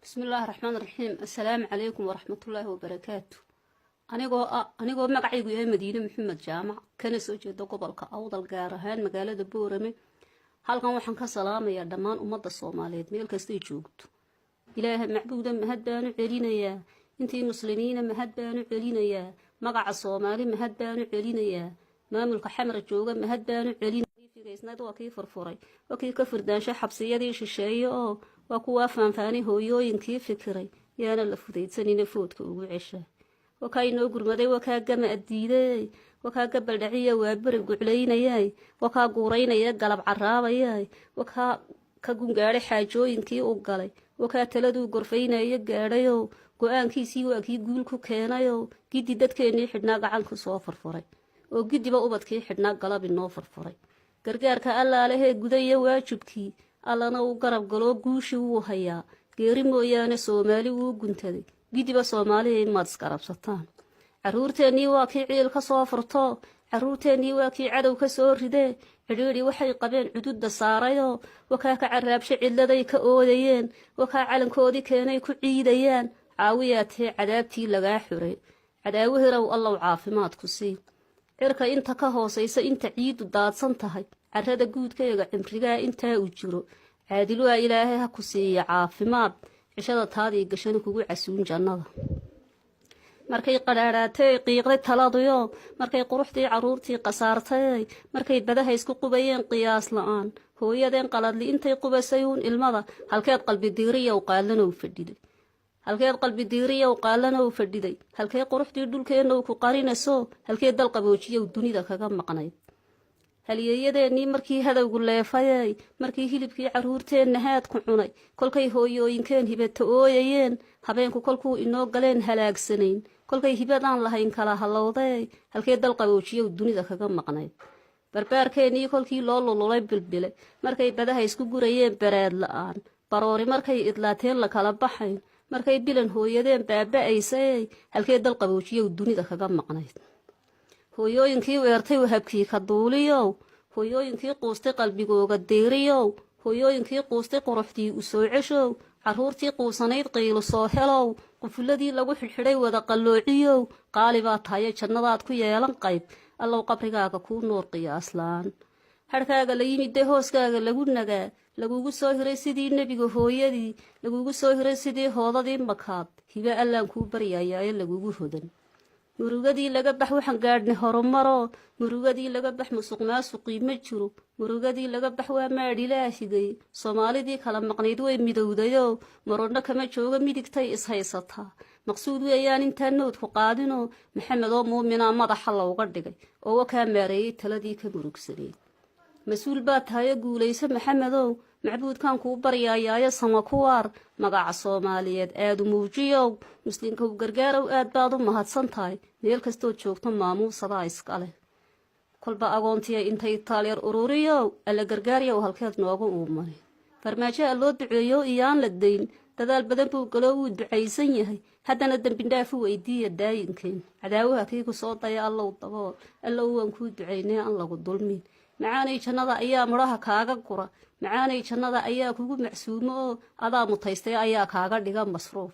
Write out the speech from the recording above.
بسم الله الرحمن الرحيم. السلام عليكم ورحمة الله وبركاته. أنيقو مقعيقو يا مدينة محمد جامع كان سوجي دو قبلك أوضل قارهان مقالة بورمي halkan waxaan ka salaamayaa dhammaan ummadda Soomaaliyeed meel kasta ay joogto. Ilaahay macbuudan mahad baan u celinayaa, intii muslimiina mahad baan u celinayaa, magaca Soomaali mahad baan u celinayaa, maamulka xamar jooga mahad baan u celinayaa. Fiigeysnad waa kii furfuray, waa kii ka firdaanshay xabsiyadii shisheeye oo waa kuwa faanfaani hooyooyinkii fikiray yaana la fudaydsanina foodka ugu ceshaa. wakaa inoo gurmaday wakaa gama adiiday wakaa gabal dhaciya waa bari guclaynayay wakaa guuraynaya galab caraabayay wakaa ka gungaadhay xaajooyinkii u galay wakaa taladuu gorfaynaya gaadhayo go-aankiisii waa kii guul ku keenayo giddi dadkeennii xidhnaa gacanku soo furfuray oo giddiba ubadkii xidhnaa galab inoo furfuray gargaarka allaalehee gudaya waajibkii allana uu garab galoo guushii wuu hayaa geeri mooyaane Soomaali wuu guntaday gidiba Soomaaliya maad iskarabsataan caruurteennii waa kii ciil ka soo furto caruurteennii waa kii cadow ka soo ridee cidhiidhi waxay qabeen cududda saarayo wakaa ka caraabshay cilladay ka oodayeen wakaa calankoodii keenay ku ciidayaan caawiyaatee cadaabtii lagaa xuray cadaawahirow allow caafimaad ku sii cirka inta ka hoosaysa inta ciidu daadsan tahay carrada guudkayga cimrigaa intaa u jiro caadil waa ilaahay ha ku siiya caafimaad cishada taadii gashan kugu casuun jannada markay qadhaadhaatay qiiqday taladuyo markay quruxdii caruurtii qasaartay markay badaha isku qubayeen qiyaas la'aan hooyadeen qaladli intay qubasay uun ilmada halkeed qalbi diiriya u qaalanow fadhiday halkeed qalbi diiriya u qaalanow fadhiday halkee quruxdii dhulkeenna ku qarinaso halkee dal qaboojiya dunida kaga maqnayd halyeeyadeennii markii hadawgu leefayay markii hilibkii caruurteenna haad ku cunay kolkay hooyooyinkeen hibata ooyayeen habeenku kolkuu inoo galeen halaagsanayn kolkay hibadaan lahayn kala halowday halkee dal qaboojiya dunida kaga maqnayd barbaarkeennii kolkii loo lululay bilbile markay badaha isku gurayeen bareed la'aan baroori markay idlaateen la kala baxayn markay bilan hooyadeen baaba'aysay halkee dal qaboojiya dunida kaga maqnayd hooyooyinkii weertay wahabkii ka duuliyow hooyooyinkii quustay qalbigooga deeriyow hooyooyinkii quustay quruxdii u soo ceshow caruurtii quusanayd qiilu soo helow qufuladii lagu xidhxidhay wada qalloociyow qaali baa tahaye jannadaad ku yeelan qayb allow qabrigaaga kuu noor qiyaaslaan harkaaga la yimidee hooskaaga lagu nagaa lagugu soo hiray sidii nebiga hooyadii lagugu soo hiray sidii hoodadii makaad hibe allaan kuu baryayaaye lagugu hodan murugadii laga bax waxaan gaadhnay horumaro murugadii laga bax musuqmaasuqii ma jiro murugadii laga bax waa maadhilaahigay Soomaalidii kala maqnayd way midowdayo maronna kama jooga midigtay is haysataa maqsuud weeyaan intaan nood ku qaadino maxamed oo muumina madaxa looga dhigay oo wakaa maareeyay taladii ka murugsaday mas'uul baa tahay guulaysa maxamedow macbuudkan kuu baryayaayo sama kuwaar magaca Soomaaliyeed aad u muujiyo muslimka u gargaarow aad baad u mahadsan tahay meel kastoo joogto maamuusada iskale kolba agoontiya intay taalyar ururiyo alla gargaariyo halkeed noogu uumay farmaajo loo duceeyo iyaan la deyn dadaal badan buu galo uu ducaysan yahay haddana dambi dhaaf u weydiiya daayinkeen cadaawaha kii ku soo daya allow dabool allow waan ku duceynay aan lagu dulmin macaanay jannada ayaa muraha kaaga gura macaanay jannada ayaa kugu macsuumo oo adaa mutaystay ayaa kaaga dhiga masruuf